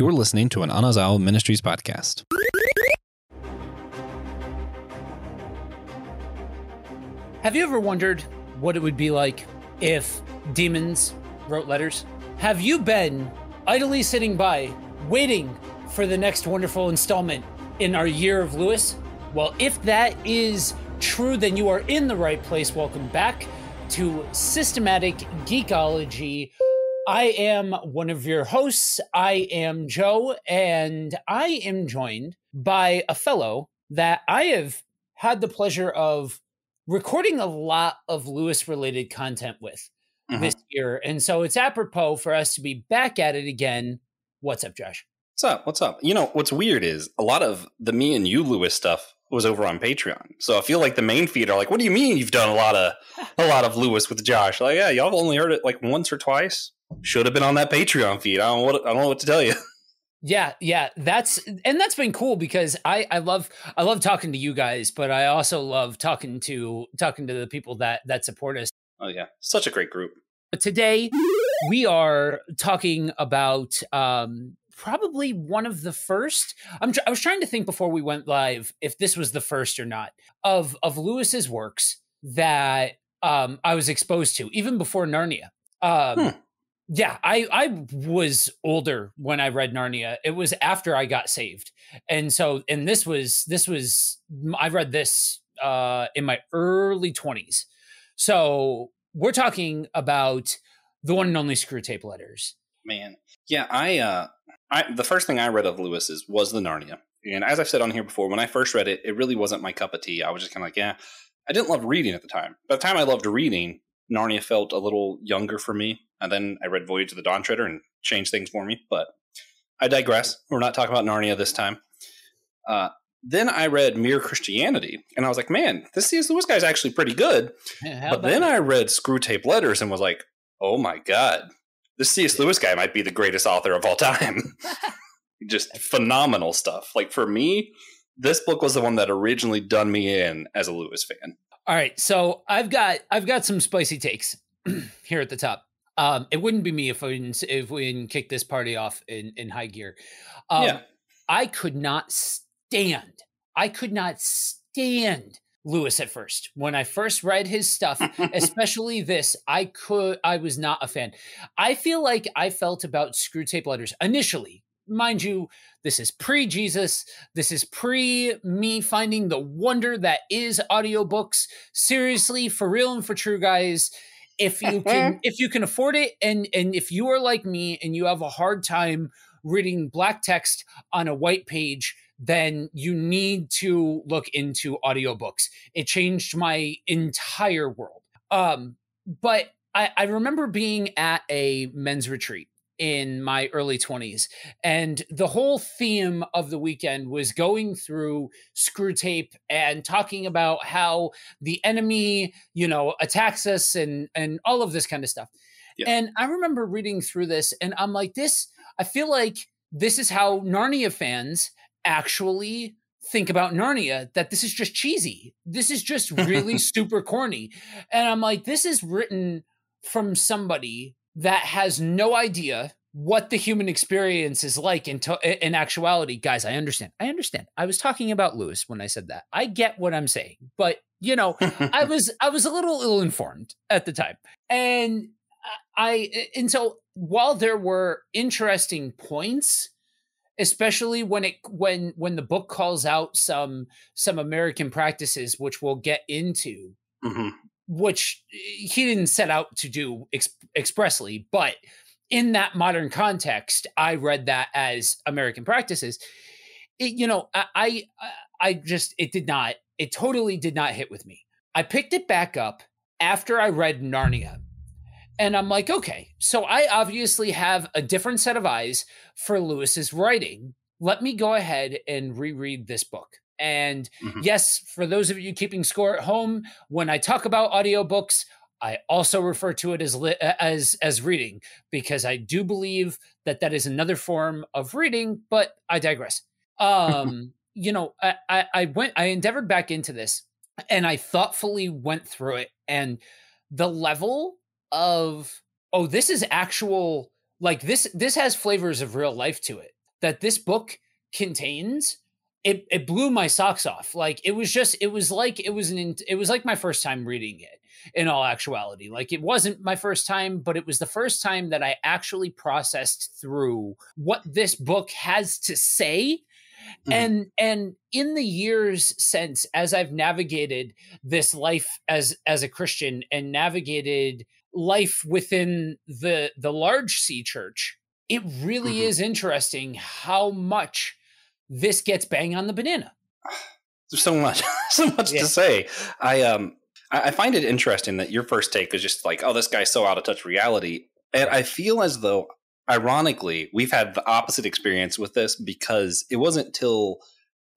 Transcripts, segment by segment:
You're listening to an Anazao Ministries podcast. Have you ever wondered what it would be like if demons wrote letters? Have you been idly sitting by, waiting for the next wonderful installment in our Year of Lewis? Well, if that is true, then you are in the right place. Welcome back to Systematic Geekology. I am one of your hosts. I am Joe, and I am joined by a fellow that I have had the pleasure of recording a lot of Lewis-related content with this year. And so it's apropos for us to be back at it again. What's up, Josh? What's up? You know, what's weird is a lot of the me and you Lewis stuff was over on Patreon. So I feel like the main feed are like, what do you mean you've done a lot of Lewis with Josh? Like, yeah, y'all only heard it like once or twice. Should have been on that Patreon feed. I don't know what to tell you. Yeah. That's been cool because I love talking to you guys, but I also love talking to the people that support us. Oh yeah, such a great group. But today we are talking about probably one of the first. I was trying to think before we went live if this was the first or not of Lewis's works that I was exposed to, even before Narnia. Yeah, I was older when I read Narnia. It was after I got saved. And this was I read this in my early 20s. So we're talking about the one and only Screwtape Letters. Man. Yeah, I the first thing I read of Lewis's was the Narnia. And as I've said on here before, when I first read it, it really wasn't my cup of tea. I was just kind of like, yeah, I didn't love reading at the time. By the time I loved reading, Narnia felt a little younger for me. And then I read Voyage of the Dawn Treader and changed things for me. But I digress. We're not talking about Narnia this time. Then I read Mere Christianity. And I was like, man, this C.S. Lewis guy's actually pretty good. Yeah, but then I read Screwtape Letters and was like, oh my God, this C.S. Lewis guy might be the greatest author of all time. Just phenomenal stuff. Like for me, this book was the one that originally done me in as a Lewis fan. All right. So I've got some spicy takes here at the top. It wouldn't be me if we didn't kick this party off in high gear. I could not stand Lewis at first. When I first read his stuff, especially this, I was not a fan. I feel like I felt about Screwtape Letters initially. Mind you, this is pre-Jesus. This is pre-me finding the wonder that is audiobooks. Seriously, for real and for true, guys. If you can afford it, and if you are like me and you have a hard time reading black text on a white page, then you need to look into audiobooks. It changed my entire world. But I remember being at a men's retreat in my early 20s, and the whole theme of the weekend was going through Screwtape and talking about how the enemy, attacks us and all of this kind of stuff. Yeah. And I remember reading through this and I'm like, I feel like this is how Narnia fans actually think about Narnia, that this is just cheesy. This is just really super corny. And I'm like, this is written from somebody that has no idea what the human experience is like in actuality. Guys, I understand. I was talking about Lewis when I said that. I get what I'm saying, but I was a little ill-informed at the time. And so while there were interesting points, especially when the book calls out some American practices, which we'll get into, which he didn't set out to do expressly, but in that modern context, I read that as American practices. It totally did not hit with me. I picked it back up after I read Narnia. And I'm like, okay, so I obviously have a different set of eyes for Lewis's writing. Let me go ahead and reread this book. And yes, for those of you keeping score at home, when I talk about audiobooks, I also refer to it as reading, because I do believe that is another form of reading, but I digress. I endeavored back into this and I thoughtfully went through it, and the level of, this is actual, like this has flavors of real life to it. that this book contains, it blew my socks off. Like it was like my first time reading it, in all actuality. Like it wasn't my first time, but it was the first time that I actually processed through what this book has to say. And in the years since, as I've navigated this life as a Christian and navigated life within the large C church, it really is interesting how much this gets bang on the banana. There's so much to say. I find it interesting that your first take is just like, oh, this guy's so out of touch with reality. And I feel as though, ironically, we've had the opposite experience with this, because it wasn't till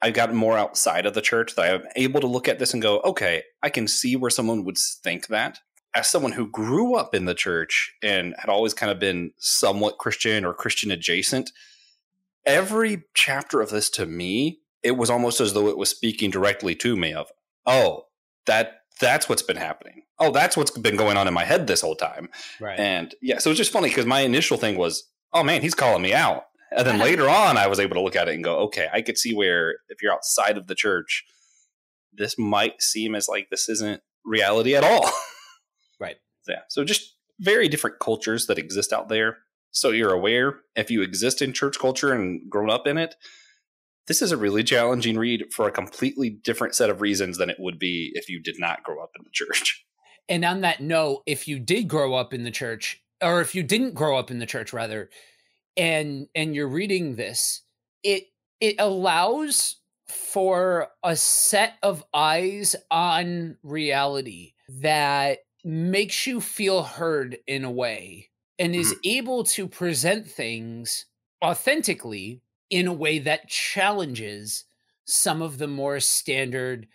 I got more outside of the church that I'm able to look at this and go, okay, I can see where someone would think that. As someone who grew up in the church and had always kind of been somewhat Christian or Christian adjacent, every chapter of this, to me, it was almost as though it was speaking directly to me of, oh, that's what's been happening. Oh, that's what's been going on in my head this whole time. Right. And yeah, so it's just funny because my initial thing was, oh man, he's calling me out. And then later on, I was able to look at it and go, okay, I could see where if you're outside of the church, this might seem as like this isn't reality at all. Right. Yeah. So just very different cultures that exist out there. So you're aware, if you exist in church culture and grown up in it, this is a really challenging read for a completely different set of reasons than it would be if you did not grow up in the church. And on that note, if you did grow up in the church, or if you didn't grow up in the church rather, and you're reading this, it allows for a set of eyes on reality that makes you feel heard in a way, and is able to present things authentically in a way that challenges some of the more standard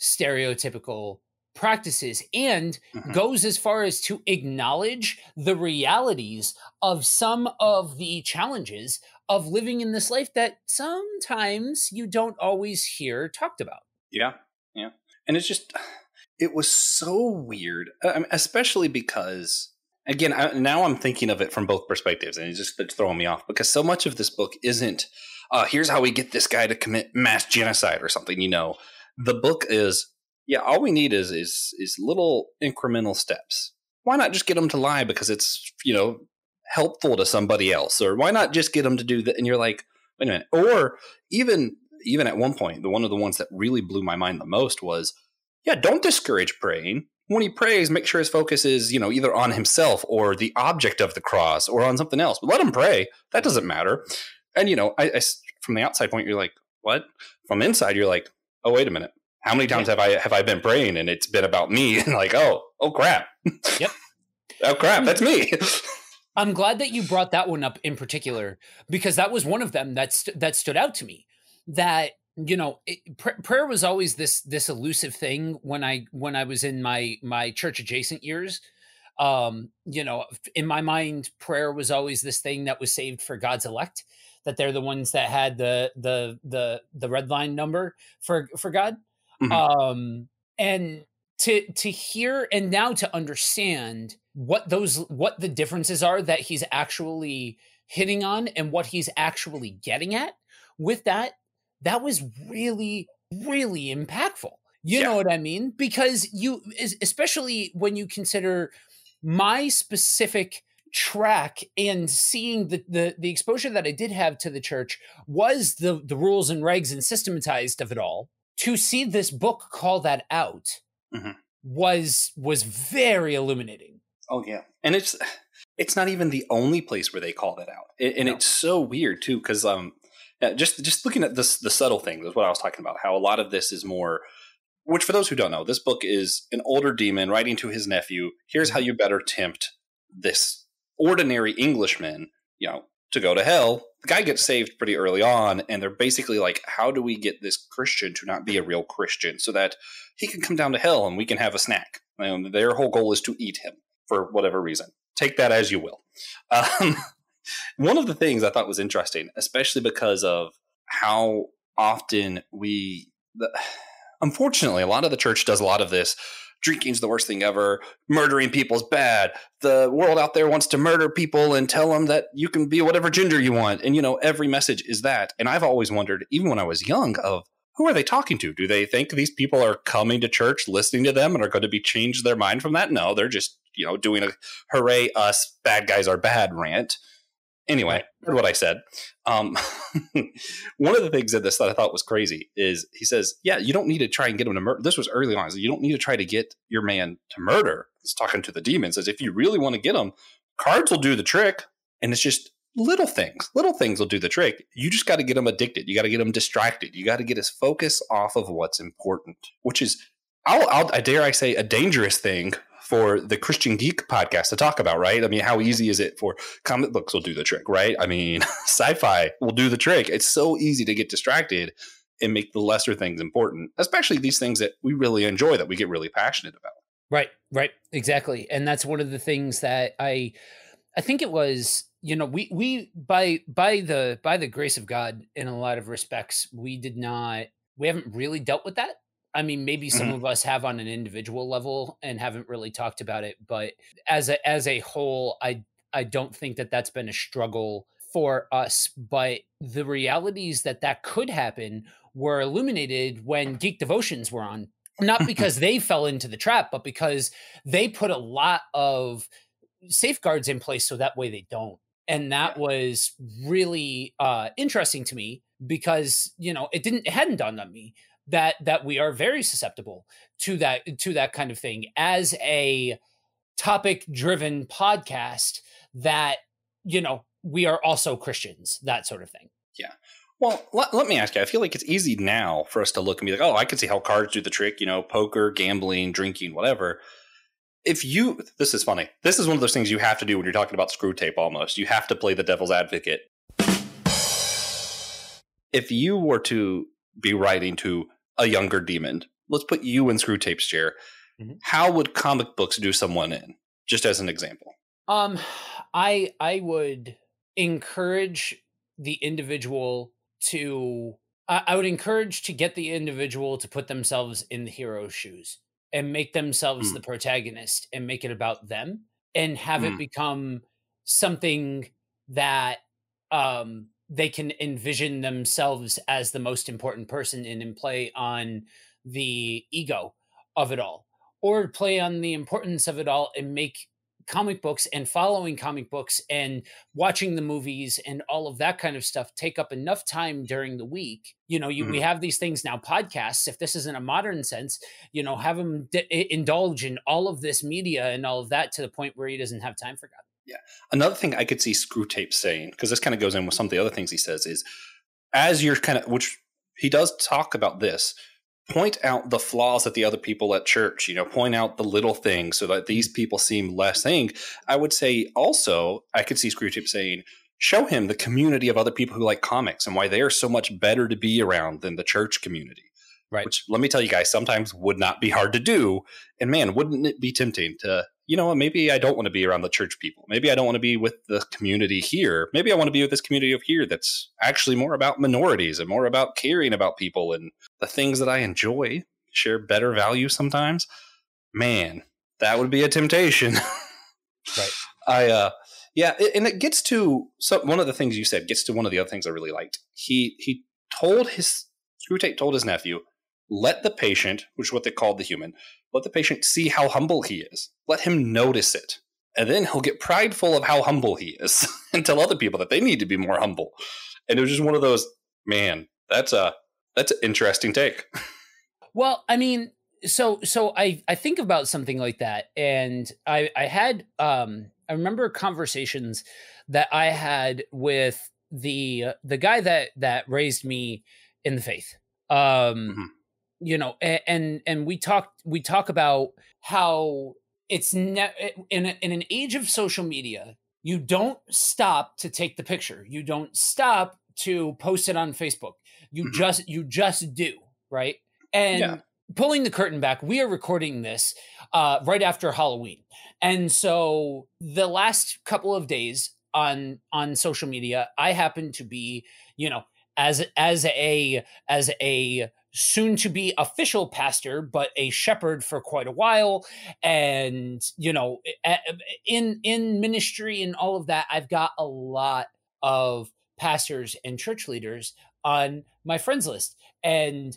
stereotypical practices, and goes as far as to acknowledge the realities of some of the challenges of living in this life that sometimes you don't always hear talked about. Yeah. Yeah. And it's just, it was so weird, especially because, again, now I'm thinking of it from both perspectives, and it's throwing me off because so much of this book isn't, here's how we get this guy to commit mass genocide or something. You know, the book is, yeah, all we need is little incremental steps. Why not just get them to lie because it's, you know, helpful to somebody else? Or why not just get them to do that? And you're like, wait a minute. Or even at one point, one of the ones that really blew my mind the most was, yeah, don't discourage praying. When he prays, make sure his focus is, you know, either on himself or the object of the cross or on something else. But let him pray. That doesn't matter. And, you know, I from the outside point, you're like, what? From the inside, you're like, oh, wait a minute. How many times have I been praying and it's been about me? And like, oh crap. Yep. Oh crap, that's me. I'm glad that you brought that one up in particular, because that was one of them that stood out to me. That, you know, prayer was always this elusive thing when I was in my church adjacent years. You know, in my mind, prayer was always this thing that was saved for God's elect, that they're the ones that had the red line number for God. And to hear and now to understand what the differences are that he's actually hitting on and what he's actually getting at with that was really, really impactful. You know what I mean? Because especially when you consider my specific track and seeing the exposure that I did have to the church was the rules and regs and systematized of it all. To see this book call that out was very illuminating. Oh yeah, and it's not even the only place where they call that out, and it's so weird too because just looking at the subtle things is what I was talking about. How a lot of this is more, which for those who don't know, this book is an older demon writing to his nephew. Here's how you better tempt this ordinary Englishman, you know, to go to hell. The guy gets saved pretty early on, and they're basically like, how do we get this Christian to not be a real Christian so that he can come down to hell and we can have a snack? And their whole goal is to eat him for whatever reason. Take that as you will. One of the things I thought was interesting, especially because of how often unfortunately, a lot of the church does a lot of this. drinking's the worst thing ever. Murdering people's bad. The world out there wants to murder people and tell them that you can be whatever gender you want. And, every message is that. And I've always wondered, even when I was young, of who are they talking to? Do they think these people are coming to church, listening to them, and are going to be changed their mind from that? No, they're just, doing a hooray, us bad guys are bad rant. Anyway, heard what I said. One of the things in this that I thought was crazy is he says, yeah, you don't need to try and get him to murder. This was early on. You don't need to try to get your man to murder. He's talking to the demon. Says, if you really want to get him, cards will do the trick. And it's just little things. Little things will do the trick. You just got to get him addicted. You got to get him distracted. You got to get his focus off of what's important, which is, I dare I say, a dangerous thing for the Christian Geek podcast to talk about, right? I mean, how easy is it for comic books will do the trick, right? I mean, sci-fi will do the trick. It's so easy to get distracted and make the lesser things important, especially these things that we really enjoy, that we get really passionate about. Right, exactly. And that's one of the things that I think it was, we by the grace of God, in a lot of respects, we haven't really dealt with that. I mean, maybe some of us have on an individual level and haven't really talked about it, but as a whole, I don't think that that's been a struggle for us. But the realities that could happen were illuminated when Geek Devotions were on, not because they fell into the trap, but because they put a lot of safeguards in place so that way they don't. And that was really interesting to me because, it hadn't dawned on me that we are very susceptible to that kind of thing as a topic driven podcast, that, we are also Christians, that sort of thing. Yeah. Well, let me ask you, I feel like it's easy now for us to look and be like, oh, I can see how cards do the trick, poker, gambling, drinking, whatever. This is funny. This is one of those things you have to do when you're talking about screw tape almost. You have to play the devil's advocate. If you were to be writing to a younger demon, let's put you in Screw Tape's chair. Mm-hmm. How would comic books do someone in? Just as an example. I would encourage the individual I would encourage to get the individual to put themselves in the hero's shoes and make themselves the protagonist and make it about them and have it become something that they can envision themselves as the most important person in and play on the ego of it all, or play on the importance of it all and make comic books and following comic books and watching the movies and all of that kind of stuff take up enough time during the week. We have these things now, podcasts, if this is in a modern sense, have them indulge in all of this media and all of that to the point where he doesn't have time for God. Yeah. Another thing I could see Screw Tape saying, because this kind of goes in with some of the other things he says, is as you're which he does talk about this, point out the flaws that the other people at church, point out the little things so that these people seem less thing. I would say also, I could see Screw Tape saying, show him the community of other people who like comics and why they are so much better to be around than the church community. Right. Which, let me tell you guys, sometimes would not be hard to do. And man, wouldn't it be tempting to, maybe I don't want to be around the church people. Maybe I don't want to be with the community here. Maybe I want to be with this community over here that's actually more about minorities and more about caring about people and the things that I enjoy, share better value sometimes. Man, that would be a temptation. Right. And it gets to one of the things you said, gets to one of the other things I really liked. Screw Tape told his nephew, let the patient, which is what they called the human, let the patient see how humble he is. Let him notice it. And then he'll get prideful of how humble he is and tell other people that they need to be more humble. And it was just one of those, man, that's an interesting take. Well, I mean, so I think about something like that. And I remember conversations that I had with the guy that raised me in the faith. And we talk about how it's in an age of social media, you don't stop to take the picture. You don't stop to post it on Facebook. You just do, right? And pulling the curtain back, we are recording this right after Halloween. And so the last couple of days on social media, I happen to be, as a soon to be official pastor, but a shepherd for quite a while. And, in ministry and all of that, I've got a lot of pastors and church leaders on my friends list. And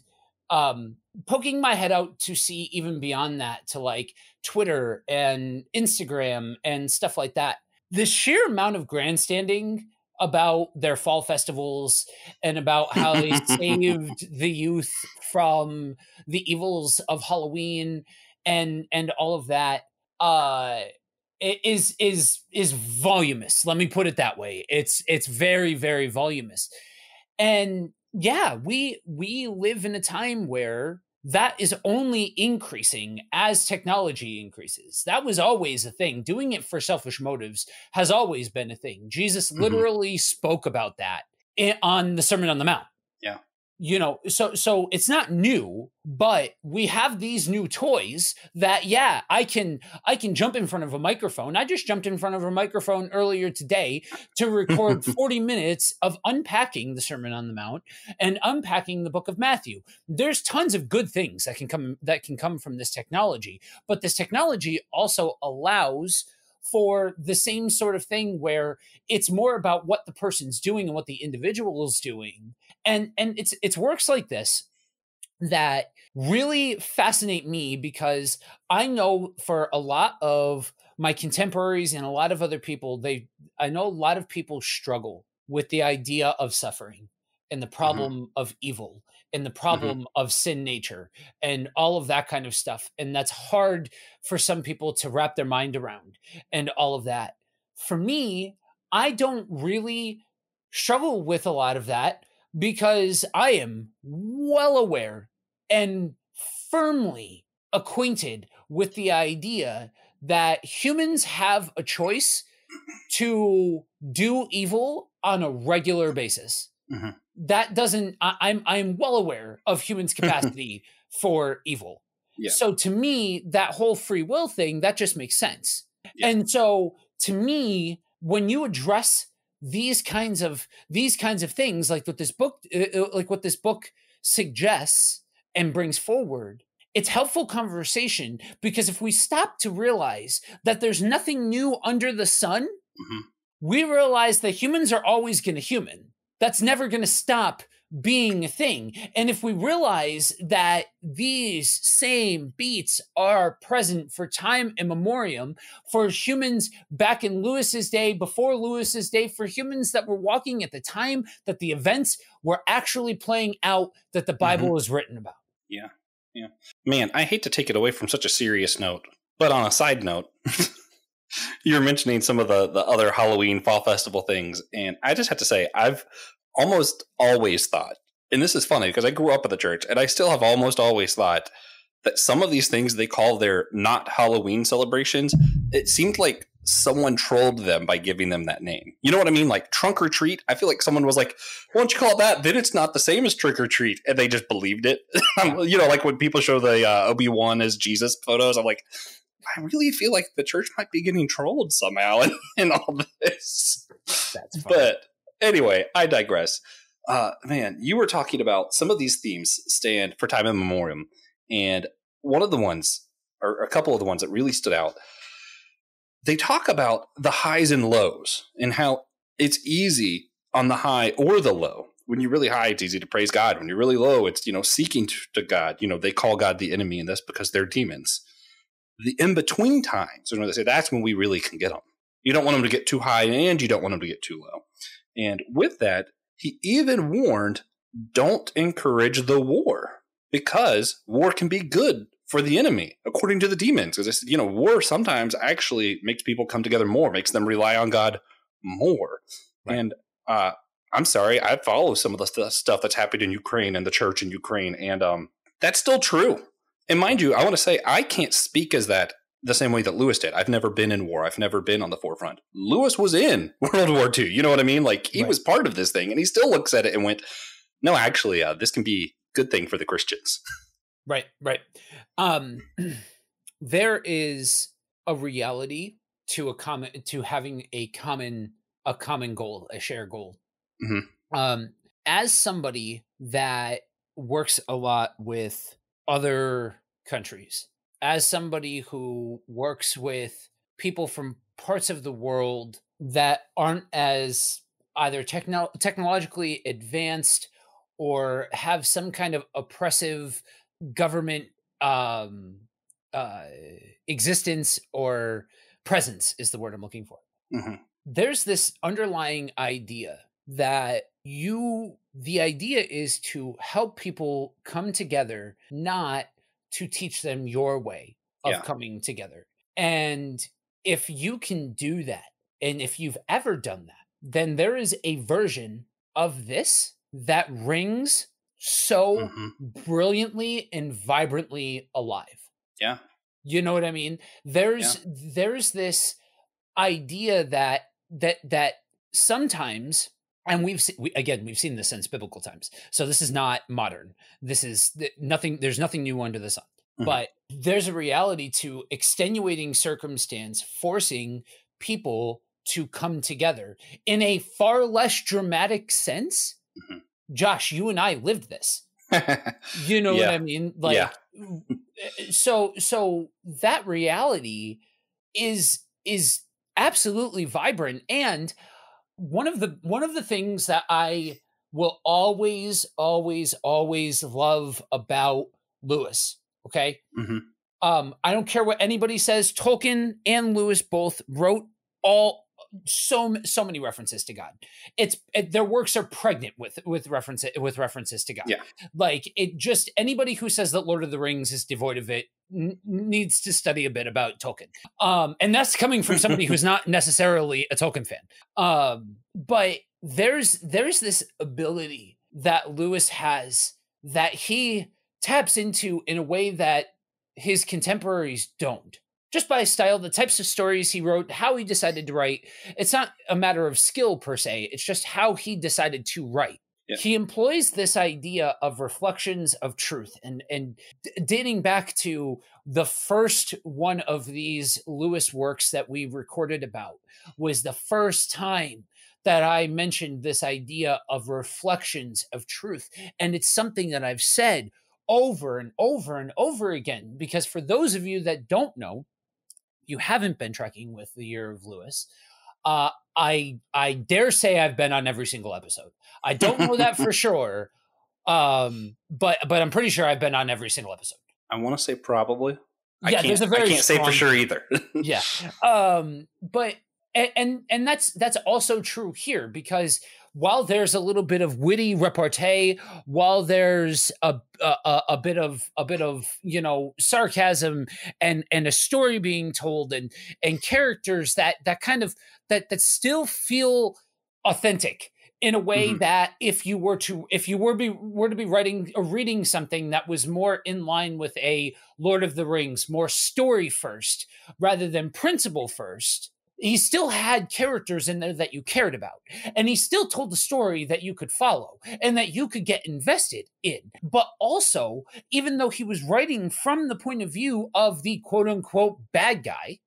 poking my head out to see even beyond that to like Twitter and Instagram and stuff like that. The sheer amount of grandstanding about their fall festivals and about how they saved the youth from the evils of Halloween and all of that is voluminous. Let me put it that way. It's very, very voluminous. And yeah, we live in a time where that is only increasing as technology increases. That was always a thing. Doing it for selfish motives has always been a thing. Jesus literally spoke about that on the Sermon on the Mount. Yeah. So it's not new, but we have these new toys that, yeah, I can jump in front of a microphone. I just jumped in front of a microphone earlier today to record 40 minutes of unpacking the Sermon on the Mount and unpacking the book of Matthew. There's tons of good things that can come from this technology, but this technology also allows for the same sort of thing where it's more about what the person's doing and what the individual is doing. And it's works like this that really fascinate me, because I know for a lot of my contemporaries and a lot of other people, I know a lot of people struggle with the idea of suffering and the problem of evil and the problem of sin nature and all of that kind of stuff. And that's hard for some people to wrap their mind around and all of that. For me, I don't really struggle with a lot of that because I am well aware and firmly acquainted with the idea that humans have a choice to do evil on a regular basis. That doesn't, I'm well aware of humans' capacity for evil. Yeah. So to me, that whole free will thing, that just makes sense. Yeah. And so to me, when you address these kinds of things, like what this book suggests and brings forward, it's helpful conversation, because if we stop to realize that there's nothing new under the sun, we realize that humans are always going to human. That's never going to stop being a thing. And if we realize that these same beats are present for time immemorial, for humans back in Lewis's day, before Lewis's day, for humans that were walking at the time that the events were actually playing out that the Bible was written about. Yeah. Yeah. Man, I hate to take it away from such a serious note, but on a side note, you're mentioning some of the other Halloween fall festival things, and I just have to say, I've almost always thought, and this is funny because I grew up in the church, and I still have almost always thought that some of these things they call their not Halloween celebrations, it seemed like someone trolled them by giving them that name. You know what I mean? Like trunk or treat. I feel like someone was like, why don't you call it that? Then it's not the same as trick or treat. And they just believed it. Like when people show the Obi-Wan as Jesus photos, I'm like, I really feel like the church might be getting trolled somehow in all this. That's funny. But anyway, I digress. Man, you were talking about some of these themes stand for time immemorial. And one of the ones, or a couple of the ones that really stood out, they talk about the highs and lows and how it's easy on the high or the low. When you're really high, it's easy to praise God. When you're really low, it's, seeking to God. They call God the enemy, and that's because they're demons. The in-between times, they say that's when we really can get them. You don't want them to get too high and you don't want them to get too low. And with that, he even warned, don't encourage the war, because war can be good for the enemy, according to the demons. Because I said, war sometimes actually makes people come together more, makes them rely on God more. Right. And I'm sorry, I follow some of the stuff that's happened in Ukraine and the church in Ukraine, and that's still true. And mind you, I want to say I can't speak as that the same way that Lewis did. I've never been in war. I've never been on the forefront. Lewis was in World War II. You know what I mean? Like he was part of this thing, and he still looks at it and went, no, actually, this can be a good thing for the Christians. Right. There is a reality to having a common goal, a shared goal. As somebody that works a lot with other countries. As somebody who works with people from parts of the world that aren't as either technologically advanced or have some kind of oppressive government um, uh, existence or presence is the word I'm looking for. Mm-hmm. There's this underlying idea that the idea is to help people come together, not to teach them your way of Yeah. coming together. And if you can do that, and if you've ever done that, then there is a version of this that rings so brilliantly and vibrantly alive. Yeah. You know what I mean? There's this idea that sometimes, and we've seen this since biblical times, so this is not modern. This is nothing. There's nothing new under the sun. But there's a reality to extenuating circumstance forcing people to come together in a far less dramatic sense. Josh, you and I lived this. You know what I mean? Like, so that reality is absolutely vibrant. And one of the things that I will always love about Lewis, okay? I don't care what anybody says, Tolkien and Lewis both wrote so many references to God. Their works are pregnant with references to God. Yeah. Like, it just, anybody who says that Lord of the Rings is devoid of it needs to study a bit about Tolkien. And that's coming from somebody who's not necessarily a Tolkien fan. But there's this ability that Lewis has that he taps into in a way that his contemporaries don't. Just by style, the types of stories he wrote, how he decided to write. It's not a matter of skill per se. It's just how he decided to write. Yeah. He employs this idea of reflections of truth, and dating back to the first one of these Lewis works that we recorded about was the first time that I mentioned this idea of reflections of truth. And it's something that I've said over and over and over again, because for those of you that don't know, you haven't been trekking with the Year of Lewis, I dare say I've been on every single episode. I don't know that for sure, but I'm pretty sure I've been on every single episode. I want to say probably. Yeah, there's a very I can't say for sure either. Yeah, but and that's also true here, because while there's a little bit of witty repartee, while there's a bit of sarcasm and a story being told and characters that that still feel authentic in a way that if you were to be writing or reading something that was more in line with a Lord of the Rings, more story first rather than principle first, he still had characters in there that you cared about. And he still told the story that you could follow and that you could get invested in. But also, even though he was writing from the point of view of the quote unquote bad guy,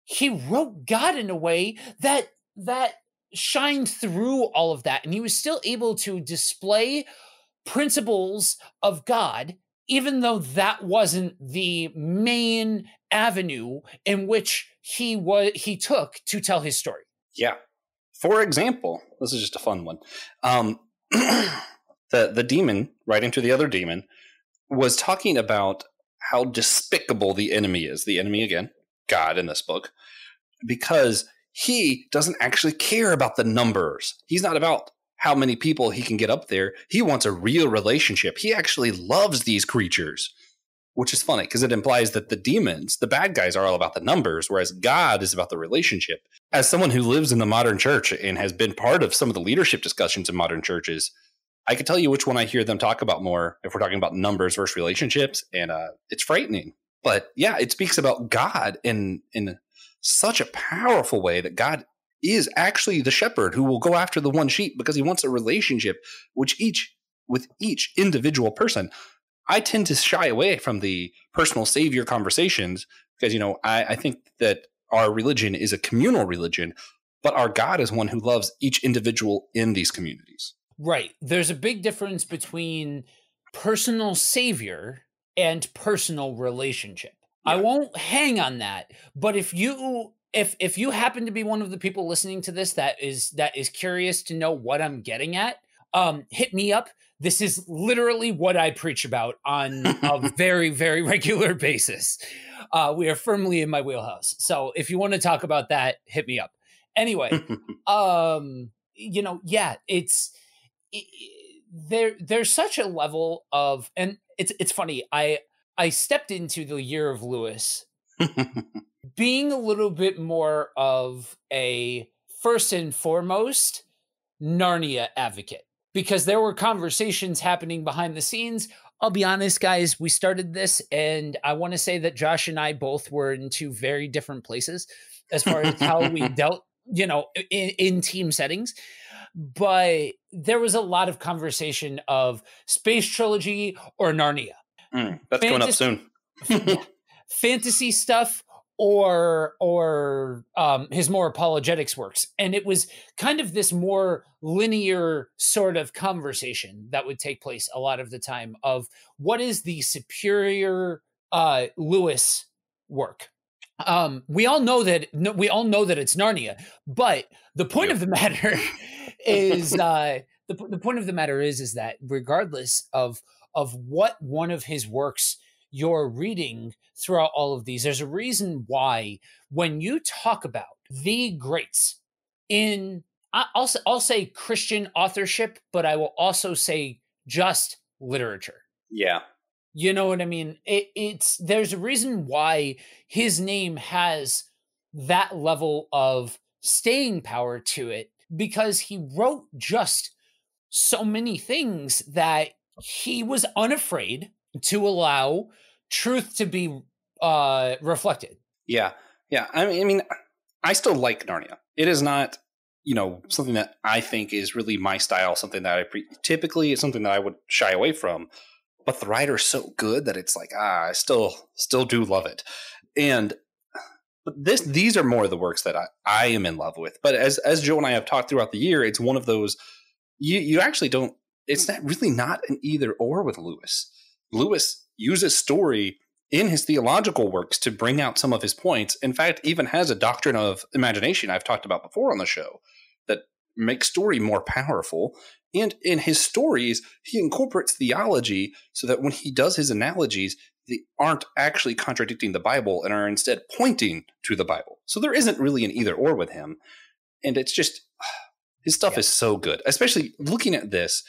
he wrote God in a way that shined through all of that. And he was still able to display principles of God, even though that wasn't the main avenue in which he took to tell his story. Yeah. For example, this is just a fun one. The demon, writing to the other demon, was talking about how despicable the enemy is. The enemy, again, God in this book, because he doesn't actually care about the numbers. He's not about how many people he can get up there. He wants a real relationship. He actually loves these creatures, which is funny because it implies that the demons, the bad guys, are all about the numbers, whereas God is about the relationship. As someone who lives in the modern church and has been part of some of the leadership discussions in modern churches, I can tell you which one I hear them talk about more if we're talking about numbers versus relationships, and it's frightening. But yeah, it speaks about God in such a powerful way, that God is actually the shepherd who will go after the one sheep because he wants a relationship with each individual person. I tend to shy away from the personal savior conversations because, I think that our religion is a communal religion, but our God is one who loves each individual in these communities. Right. There's a big difference between personal savior and personal relationship. I Yeah. won't hang on that, but if you happen to be one of the people listening to this that is curious to know what I'm getting at, hit me up. This is literally what I preach about on a very, very regular basis. We are firmly in my wheelhouse. So if you want to talk about that, hit me up. Anyway, yeah, there's such a level of, and it's funny. I stepped into the year of Lewis being a little bit more of a first and foremost Narnia advocate because there were conversations happening behind the scenes. I'll be honest, guys, we started this, and I want to say that Josh and I both were in two very different places as far as how we dealt, in team settings. But there was a lot of conversation of space trilogy or Narnia. That's coming up soon. Fantasy stuff or his more apologetics works, and it was kind of this more linear sort of conversation that would take place a lot of the time of what is the superior Lewis work. We all know that it's Narnia, but the point of the matter is the point of the matter is that regardless of what one of his works you're reading throughout all of these, there's a reason why when you talk about the greats in, I'll say Christian authorship, but I will also say just literature. Yeah. You know what I mean? There's a reason why his name has that level of staying power to it, because he wrote just so many things that he was unafraid to allow truth to be reflected. Yeah. I mean, I still like Narnia. It is not, something that I think is really my style. Something that typically is something that I would shy away from. But the writer's so good that it's like, I still do love it. And these are more of the works that I am in love with. But as Joe and I have talked throughout the year, it's one of those you actually don't. It's not an either or with Lewis. Lewis uses story in his theological works to bring out some of his points. In fact, even has a doctrine of imagination I've talked about before on the show that makes story more powerful. And in his stories, he incorporates theology so that when he does his analogies, they aren't actually contradicting the Bible and are instead pointing to the Bible. So there isn't really an either or with him. And it's just, his stuff is so good, especially looking at this.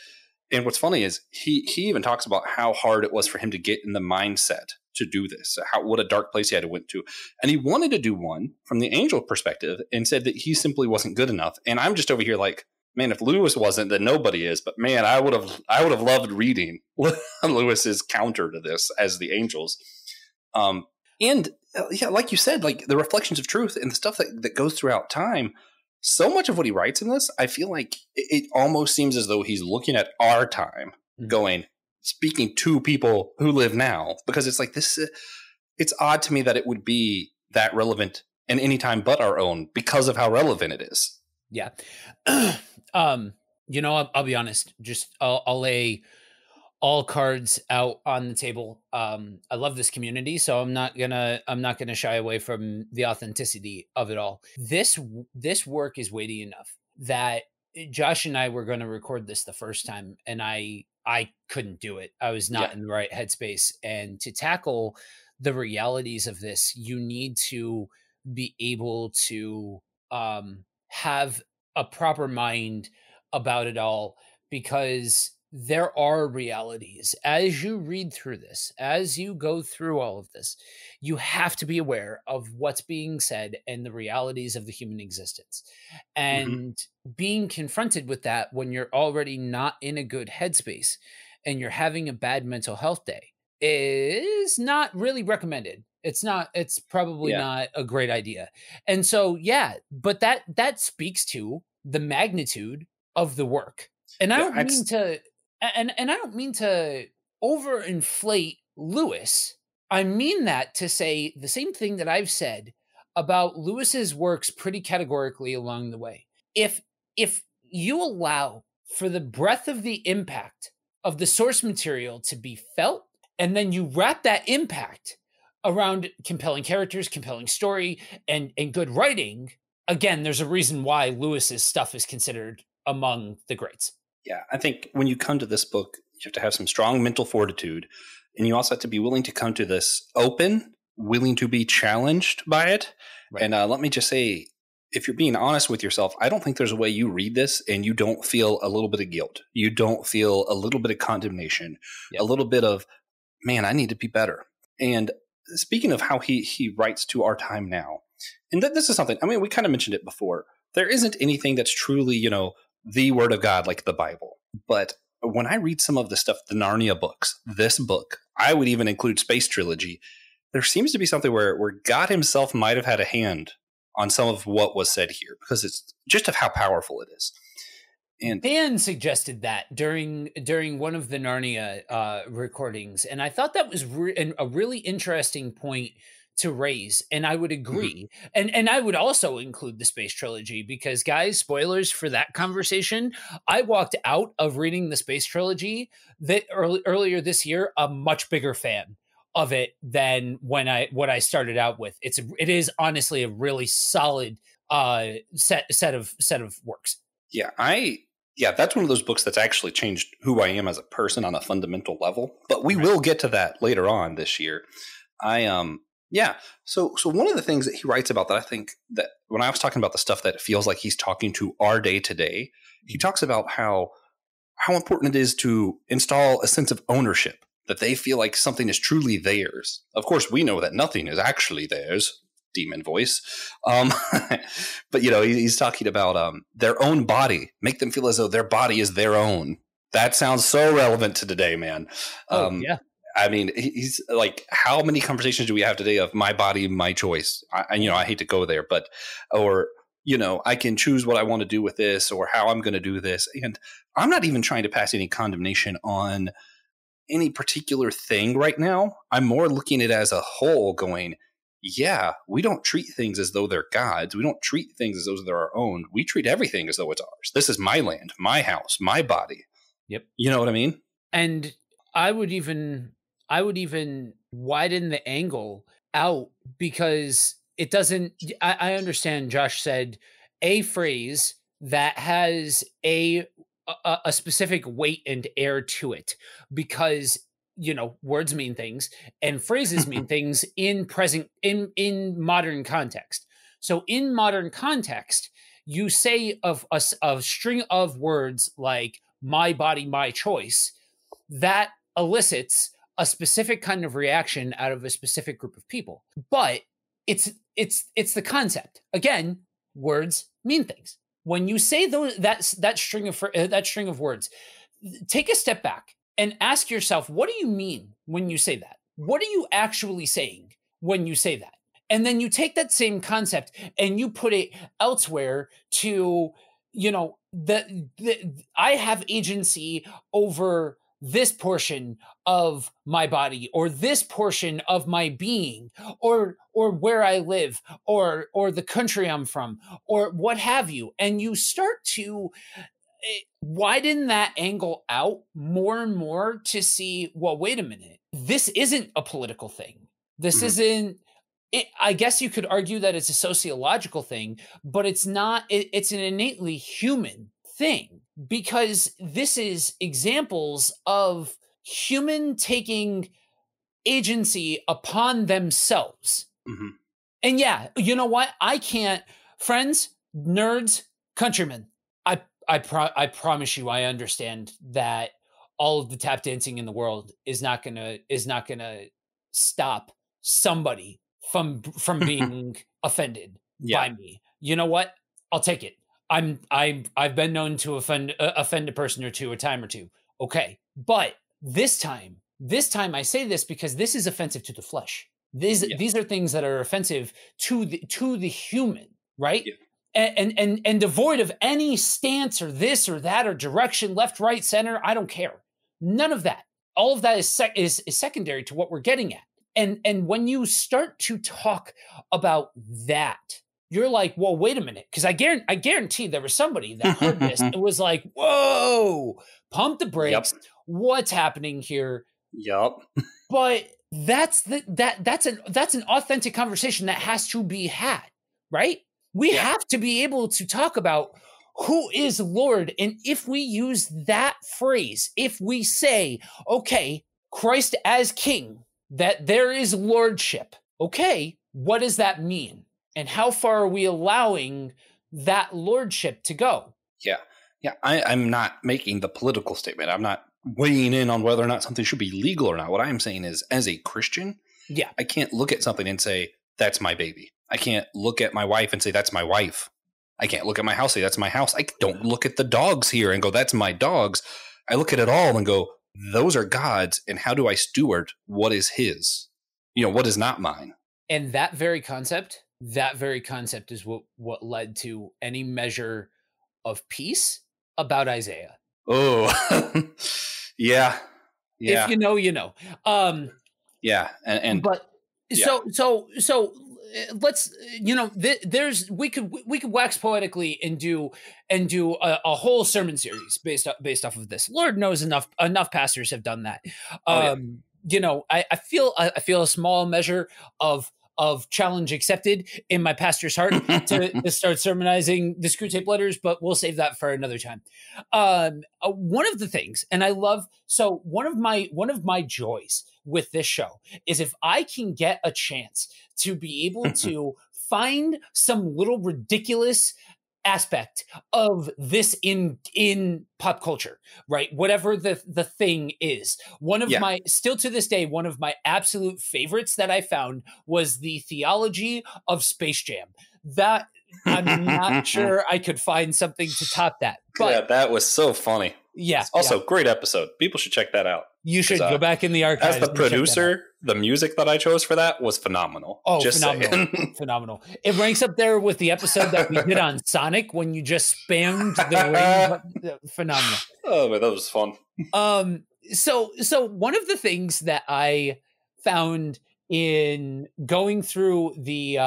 And what's funny is he even talks about how hard it was for him to get in the mindset to do this, what a dark place he had to went to. And he wanted to do one from the angel perspective and said that he simply wasn't good enough. And I'm just over here like, man, if Lewis wasn't, then nobody is. But man, I would have loved reading Lewis's counter to this as the angels. And like you said, like the reflections of truth and the stuff that goes throughout time. So much of what he writes in this, I feel like it almost seems as though he's looking at our time, speaking to people who live now, because it's like this. It's odd to me that it would be that relevant in any time but our own because of how relevant it is. Yeah. I'll be honest. Just I'll lay all cards out on the table. I love this community, so I'm not gonna shy away from the authenticity of it all. This work is weighty enough that Josh and I were going to record this the first time, and I couldn't do it. I was not in the right headspace, and to tackle the realities of this, you need to be able to have a proper mind about it all, because there are realities as you read through this, as you go through all of this. You have to be aware of what's being said and the realities of the human existence, and being confronted with that when you're already not in a good headspace and you're having a bad mental health day is not really recommended. It's probably not a great idea. And so, but that speaks to the magnitude of the work. And I don't mean to, and I don't mean to overinflate Lewis. I mean that to say the same thing that I've said about Lewis's works pretty categorically along the way. If you allow for the breadth of the impact of the source material to be felt, and then you wrap that impact around compelling characters, compelling story, and good writing. Again, there's a reason why Lewis's stuff is considered among the greats. Yeah, I think when you come to this book, you have to have some strong mental fortitude, and you also have to be willing to come to this open, willing to be challenged by it. Right. And let me just say, if you're being honest with yourself, I don't think there's a way you read this and you don't feel a little bit of guilt. You don't feel a little bit of condemnation, a little bit of, man, I need to be better. And speaking of how he writes to our time now, and this is something, I mean, we kind of mentioned it before. There isn't anything that's truly, the word of God like the Bible. But when I read some of the stuff, the Narnia books, this book, I would even include Space Trilogy. There seems to be something where God himself might have had a hand on some of what was said here, because it's just of how powerful it is. And Dan suggested that during one of the Narnia recordings, and I thought that was a really interesting point to raise, and I would agree. And I would also include the Space Trilogy, because, guys, spoilers for that conversation, I walked out of reading the Space Trilogy that earlier this year a much bigger fan of it than what I started out with. It is honestly a really solid set of works. Yeah, that's one of those books that's actually changed who I am as a person on a fundamental level. But we will get to that later on this year. So one of the things that he writes about that I think that when I was talking about the stuff that it feels like he's talking to our day to day, he talks about how important it is to install a sense of ownership, that they feel like something is truly theirs. Of course, we know that nothing is actually theirs. Demon voice. But, he's talking about their own body, make them feel as though their body is their own. That sounds so relevant to today, man. Yeah. I mean, he's like, how many conversations do we have today of my body, my choice? I hate to go there, but, or, I can choose what I want to do with this or how I'm going to do this. And I'm not even trying to pass any condemnation on any particular thing right now. I'm more looking at it as a whole going, yeah, we don't treat things as though they're God's. We don't treat things as though they're our own. We treat everything as though it's ours. This is my land, my house, my body. Yep. You know what I mean? And I would even widen the angle out, because it doesn't, I understand Josh said a phrase that has a specific weight and air to it, because words mean things and phrases mean things in modern context. So in modern context, you say of a string of words like my body, my choice, that elicits a specific kind of reaction out of a specific group of people. But it's the concept. Again, words mean things. When you say that string of words, take a step back and ask yourself, what do you mean when you say that? What are you actually saying when you say that? And then you take that same concept and you put it elsewhere to, I have agency over this portion of my body, or this portion of my being, or where I live, or the country I'm from, or what have you. And you start to widen that angle out more and more to see, well, wait a minute, this isn't a political thing. This isn't it. I guess you could argue that it's a sociological thing, but it's not. It's an innately human thing, because this is examples of human taking agency upon themselves. And yeah, you know what? I can't, friends, nerds, countrymen, I promise you, I understand that all of the tap dancing in the world is not gonna stop somebody from being offended by me. You know what? I'll take it. I've been known to offend a person or two, a time or two. Okay, but this time I say this because this is offensive to the flesh. These are things that are offensive to the human, right? Yeah. And devoid of any stance or this or that or direction, left, right, center. I don't care. None of that. All of that is secondary to what we're getting at. And when you start to talk about that, you're like, well, wait a minute, because I guarantee there was somebody that heard this and was like, whoa, pump the brakes. Yep. what's happening here? Yup. But that's an authentic conversation that has to be had, right? We have to be able to talk about who is Lord. And if we use that phrase, if we say, okay, Christ as King, that there is lordship, okay, what does that mean? And how far are we allowing that lordship to go? Yeah. Yeah. I'm not making the political statement. I'm not weighing in on whether or not something should be legal or not. What I'm saying is, as a Christian, I can't look at something and say, that's my baby. I can't look at my wife and say, that's my wife. I can't look at my house and say, that's my house. I don't look at the dogs here and go, that's my dogs. I look at it all and go, those are God's. And how do I steward what is his? What is not mine? And that very concept is what led to any measure of peace about Isaiah. Oh, yeah. If you know, you know. Yeah. But so let's, there's, we could wax poetically and do a whole sermon series based off of this. Lord knows enough pastors have done that. I feel a small measure of challenge accepted in my pastor's heart to start sermonizing the Screw Tape Letters, but we'll save that for another time. One of the things, and I love, so one of my joys with this show is if I can get a chance to be able to find some little ridiculous aspect of this in pop culture, right? Whatever the thing is. One of my, still to this day, one of my absolute favorites that I found was the theology of Space Jam. That I'm not sure I could find something to top that. But that was so funny. Yeah. Also, great episode. People should check that out. You should go back in the archives. As the producer, the music that I chose for that was phenomenal. Oh, just phenomenal. Phenomenal. It ranks up there with the episode that we did on Sonic when you just spammed the ring. Phenomenal. Oh, but that was fun. So one of the things that I found in going through the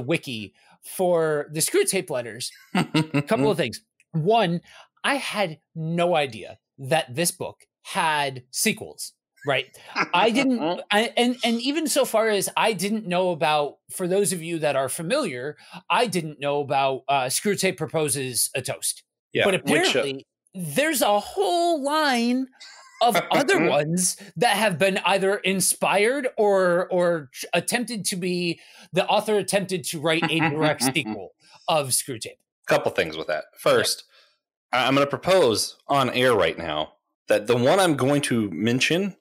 wiki for the Screw Tape Letters, a couple of things. One, I had no idea that this book had sequels, right? I didn't, and even so far as I didn't know about, for those of you that are familiar, I didn't know about Screw Tape Proposes a Toast. Yeah, but apparently there's a whole line of other ones that have been either inspired or attempted to be, the author attempted to write a direct sequel of Screw Tape. Couple things with that. First, I'm going to propose on air right now that the one I'm going to mention,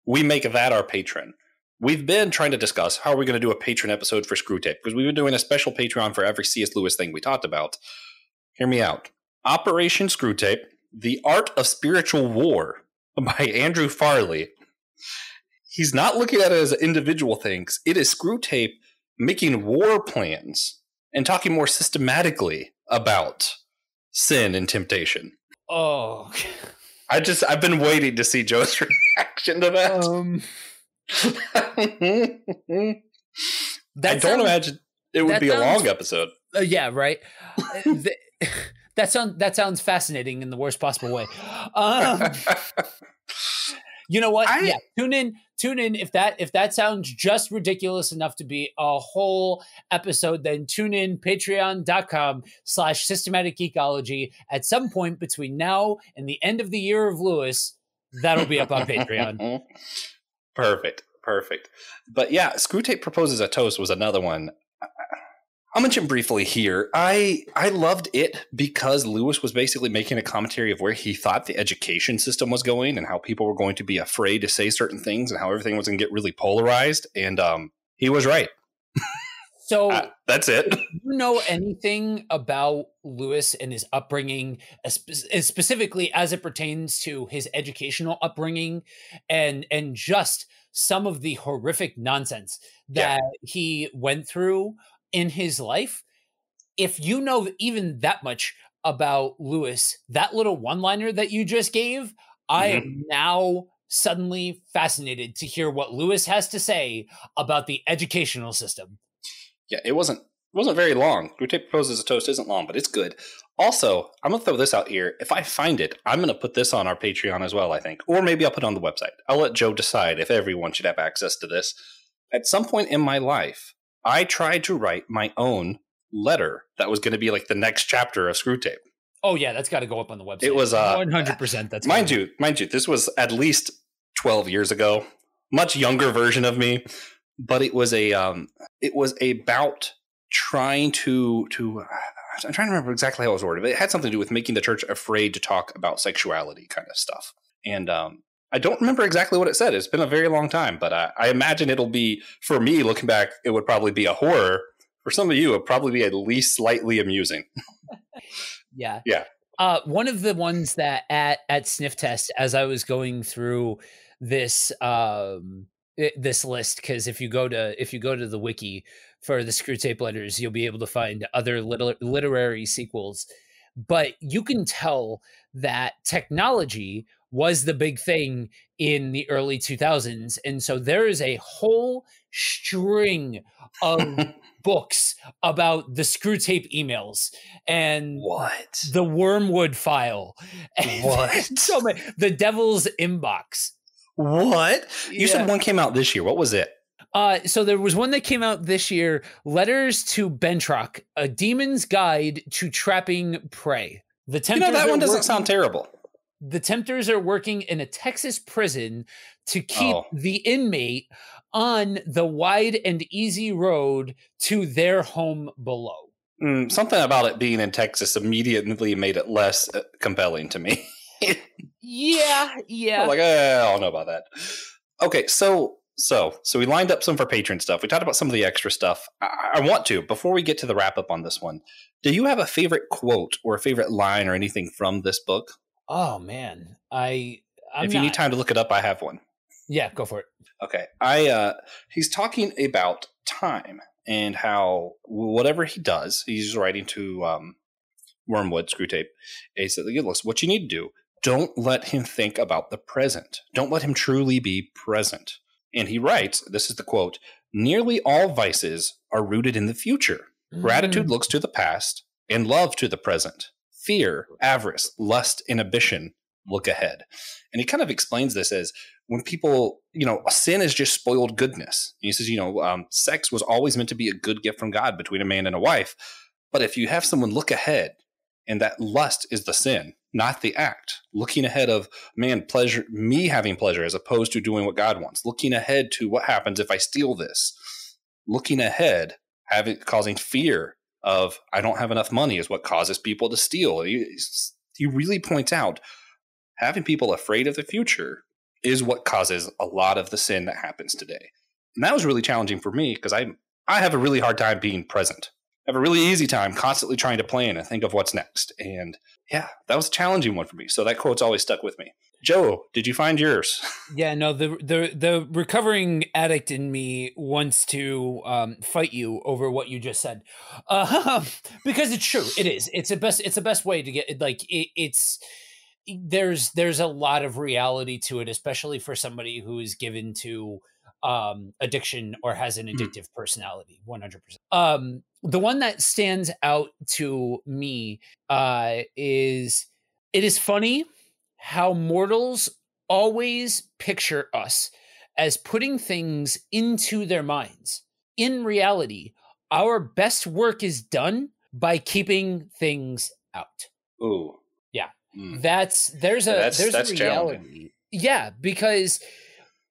we make that our patron. We've been trying to discuss how are we going to do a patron episode for Screw Tape, because we've been doing a special Patreon for every C.S. Lewis thing we talked about. Hear me out. Operation Screw Tape, The Art of Spiritual War by Andrew Farley. He's not looking at it as individual things. It is Screw Tape making war plans and talking more systematically about sin and temptation. Oh, I've been waiting to see Joe's reaction to that. I don't imagine it would be a long episode. Yeah, right. That sounds fascinating in the worst possible way. You know what? Tune in if that sounds just ridiculous enough to be a whole episode, then tune in patreon.com/systematic geekology at some point between now and the end of the year of Lewis. That'll be up on Patreon. Perfect. But yeah, Screw Tape Proposes a Toast was another one. I'll mention briefly here. I loved it because Lewis was basically making a commentary of where he thought the education system was going and how people were going to be afraid to say certain things and how everything was going to get really polarized. And he was right. So that's it. Do you know anything about Lewis and his upbringing, specifically as it pertains to his educational upbringing and just some of the horrific nonsense that he went through in his life? If you know even that much about Lewis, that little one-liner that you just gave, I am now suddenly fascinated to hear what Lewis has to say about the educational system. Yeah, it wasn't very long. Screw Tape Proposes a Toast isn't long, but it's good. Also, I'm going to throw this out here. If I find it, I'm going to put this on our Patreon as well, I think. Or maybe I'll put it on the website. I'll let Joe decide if everyone should have access to this. At some point in my life, I tried to write my own letter that was going to be like the next chapter of Screwtape. Oh yeah, that's got to go up on the website. It was 100%. That's mind you, this was at least 12 years ago. Much younger version of me, but it was about trying to I'm trying to remember exactly how it was worded, but it had something to do with making the church afraid to talk about sexuality kind of stuff. And I don't remember exactly what it said. It's been a very long time, but I imagine it'll be, for me, looking back, it would probably be a horror. For some of you, it would probably be at least slightly amusing. Yeah. Yeah. One of the ones that at Sniff Test, as I was going through this this list, because if you go to the wiki for the Screwtape Letters, you'll be able to find other literary sequels. But you can tell that technology was the big thing in the early 2000s. And so there is a whole string of books about the Screwtape emails and the Wormwood file. And so many, the Devil's Inbox. What? You said one came out this year. What was it? So there was one that came out this year, Letters to Bentrock, A Demon's Guide to Trapping Prey. The Tempters that one doesn't sound terrible. The Tempters are working in a Texas prison to keep the inmate on the wide and easy road to their home below. Something about it being in Texas immediately made it less compelling to me. Yeah. I'm like, I don't know about that. Okay, so we lined up some for patron stuff. We talked about some of the extra stuff. I want to, before we get to the wrap up on this one, do you have a favorite quote or a favorite line or anything from this book? Oh man, if you need time to look it up, I have one. Yeah, go for it. Okay, he's talking about time and how whatever he does, he's writing to Wormwood, Screwtape. He said, "Look, what you need to do, don't let him think about the present. Don't let him truly be present." And he writes, this is the quote, "Nearly all vices are rooted in the future. Gratitude looks to the past and love to the present. Fear, avarice, lust, inhibition look ahead." And he kind of explains this as when people, sin is just spoiled goodness. And he says, sex was always meant to be a good gift from God between a man and a wife. But if you have someone look ahead, and that lust is the sin, not the act. Looking ahead of, pleasure, me having pleasure as opposed to doing what God wants. Looking ahead to what happens if I steal this. Looking ahead, causing fear of I don't have enough money is what causes people to steal. He really points out having people afraid of the future is what causes a lot of the sin that happens today. And that was really challenging for me because I have a really hard time being present. I have a really easy time constantly trying to plan and think of what's next. And yeah, that was a challenging one for me. So that quote's always stuck with me. Joe, did you find yours? Yeah, no, the recovering addict in me wants to fight you over what you just said. Because it's true. It is. It's the best way to get it's there's a lot of reality to it, especially for somebody who is given to addiction or has an addictive personality. 100%. The one that stands out to me is it is funny how mortals always picture us as putting things into their minds. In reality, our best work is done by keeping things out. Ooh. Yeah. There's a reality. Yeah, because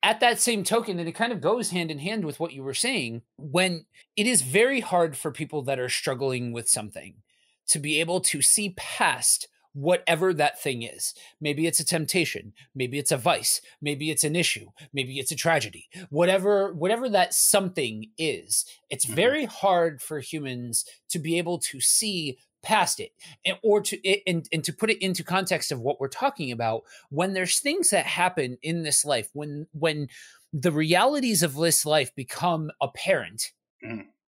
at that same token, and it kind of goes hand in hand with what you were saying, when it is very hard for people that are struggling with something to be able to see past whatever that thing is. Maybe it's a temptation, maybe it's a vice, maybe it's an issue, maybe it's a tragedy, whatever that something is. It's very hard for humans to be able to see past it and to put it into context of what we're talking about. When there's things that happen in this life, when the realities of this life become apparent,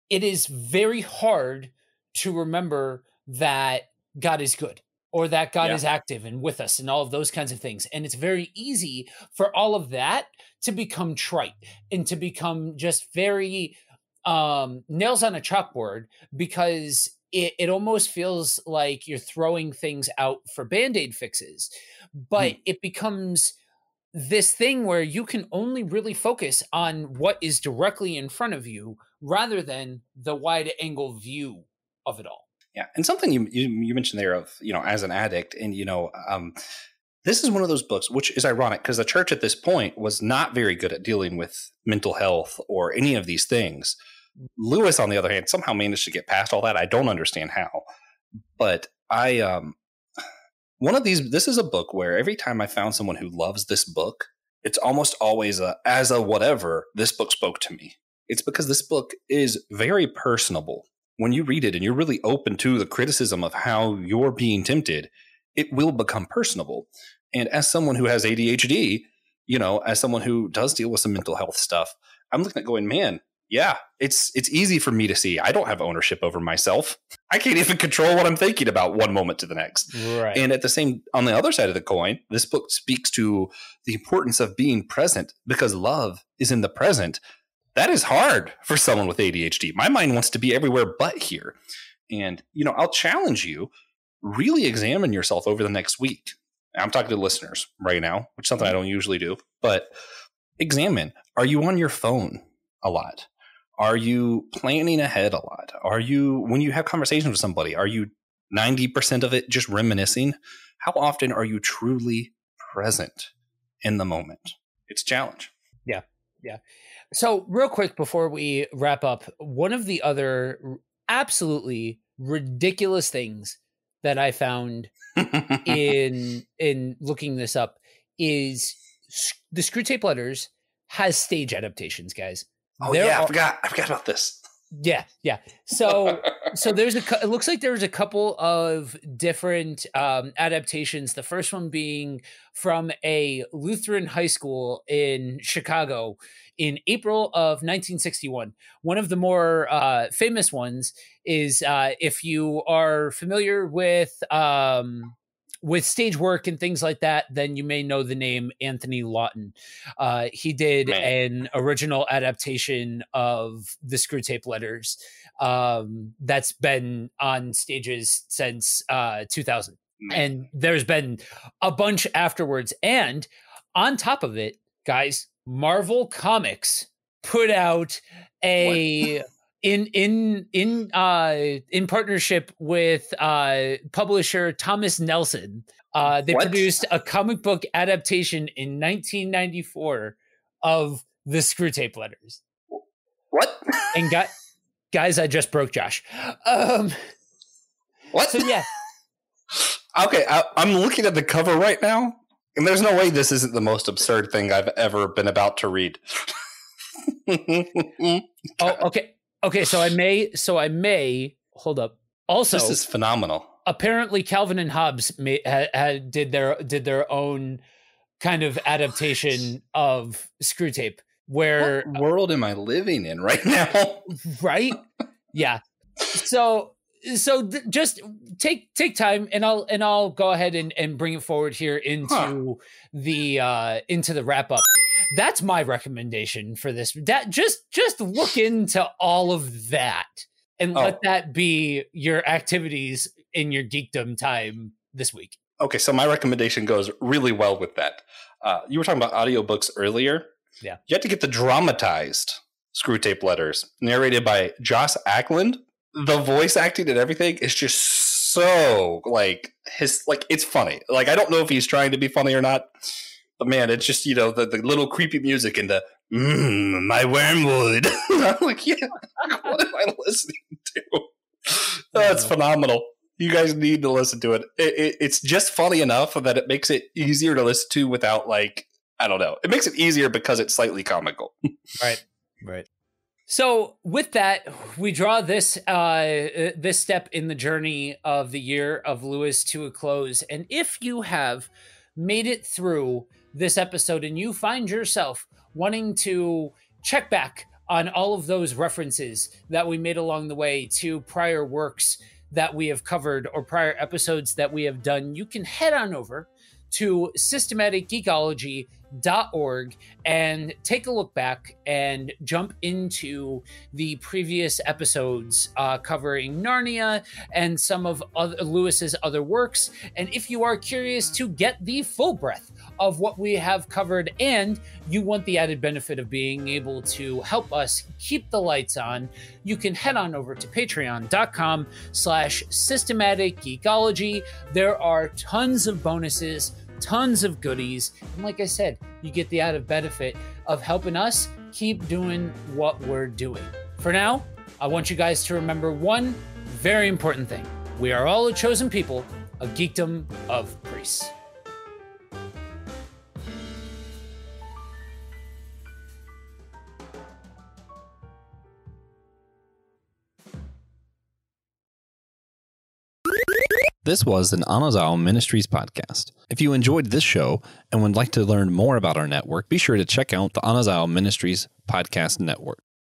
it is very hard to remember that God is good or that God is active and with us and all of those kinds of things. And it's very easy for all of that to become trite and to become just very nails on a chalkboard, because it almost feels like you're throwing things out for Band-Aid fixes, but it becomes this thing where you can only really focus on what is directly in front of you rather than the wide angle view of it all. Yeah. And something you mentioned there of, as an addict, and, this is one of those books, which is ironic because the church at this point was not very good at dealing with mental health or any of these things. Lewis, on the other hand, somehow managed to get past all that. I don't understand how, but this is a book where every time I found someone who loves this book, it's almost always as a whatever, this book spoke to me. It's because this book is very personable. When you read it and you're really open to the criticism of how you're being tempted, it will become personable. And as someone who has ADHD, as someone who does deal with some mental health stuff, I'm looking at going, man, yeah, it's easy for me to see. I don't have ownership over myself. I can't even control what I'm thinking about one moment to the next. Right. And on the other side of the coin, this book speaks to the importance of being present because love is in the present. That is hard for someone with ADHD. My mind wants to be everywhere but here. And, I'll challenge you, really examine yourself over the next week. I'm talking to listeners right now, which is something I don't usually do, but examine. Are you on your phone a lot? Are you planning ahead a lot? When you have conversations with somebody, are you 90% of it just reminiscing? How often are you truly present in the moment? It's a challenge. Yeah. Yeah. So real quick before we wrap up, one of the other absolutely ridiculous things that I found in looking this up is the Screw Tape Letters has stage adaptations, guys. Oh, I forgot about this. Yeah. So it looks like there's a couple of different adaptations. The first one being from a Lutheran high school in Chicago in April of 1961. One of the more famous ones is if you are familiar with stage work and things like that, then you may know the name Anthony Lawton. He did an original adaptation of the Screw Tape Letters that's been on stages since 2000. And there's been a bunch afterwards. And on top of it, guys, Marvel Comics put out in partnership with publisher Thomas Nelson. They produced a comic book adaptation in 1994 of the Screw Tape Letters. What? And guys, I just broke Josh. What? So yeah. Okay, I'm looking at the cover right now, and there's no way this isn't the most absurd thing I've ever been about to read. Oh, okay. Okay, so I may hold up. Also, this is phenomenal. Apparently, Calvin and Hobbes did their own kind of adaptation of Screw Tape. Where what world am I living in right now? Right? Yeah. So just take time, and I'll go ahead and bring it forward here into the wrap up. That's my recommendation for this. That just look into all of that and let that be your activities in your geekdom time this week. Okay, so my recommendation goes really well with that. You were talking about audiobooks earlier. Yeah. You have to get the dramatized Screw Tape Letters, narrated by Joss Ackland. The voice acting and everything is just so it's funny. Like, I don't know if he's trying to be funny or not, but man, it's just, the little creepy music and the my wormwood. I'm like, yeah, what am I listening to? That's phenomenal. You guys need to listen to it. It's just funny enough that it makes it easier to listen to without, I don't know. It makes it easier because it's slightly comical. Right. So with that, we draw this step in the journey of the year of Lewis to a close. And if you have made it through this episode and you find yourself wanting to check back on all of those references that we made along the way to prior works that we have covered or prior episodes that we have done, you can head on over to systematicgeekology.org and take a look back and jump into the previous episodes covering Narnia and some of Lewis's other works. And if you are curious to get the full breadth of what we have covered and you want the added benefit of being able to help us keep the lights on, you can head on over to patreon.com/systematicgeekology. There are tons of bonuses, tons of goodies, and like I said, you get the added benefit of helping us keep doing what we're doing. For now, I want you guys to remember one very important thing. We are all a chosen people, a geekdom of priests. This was an Anazao Ministries podcast. If you enjoyed this show and would like to learn more about our network, be sure to check out the Anazao Ministries podcast network.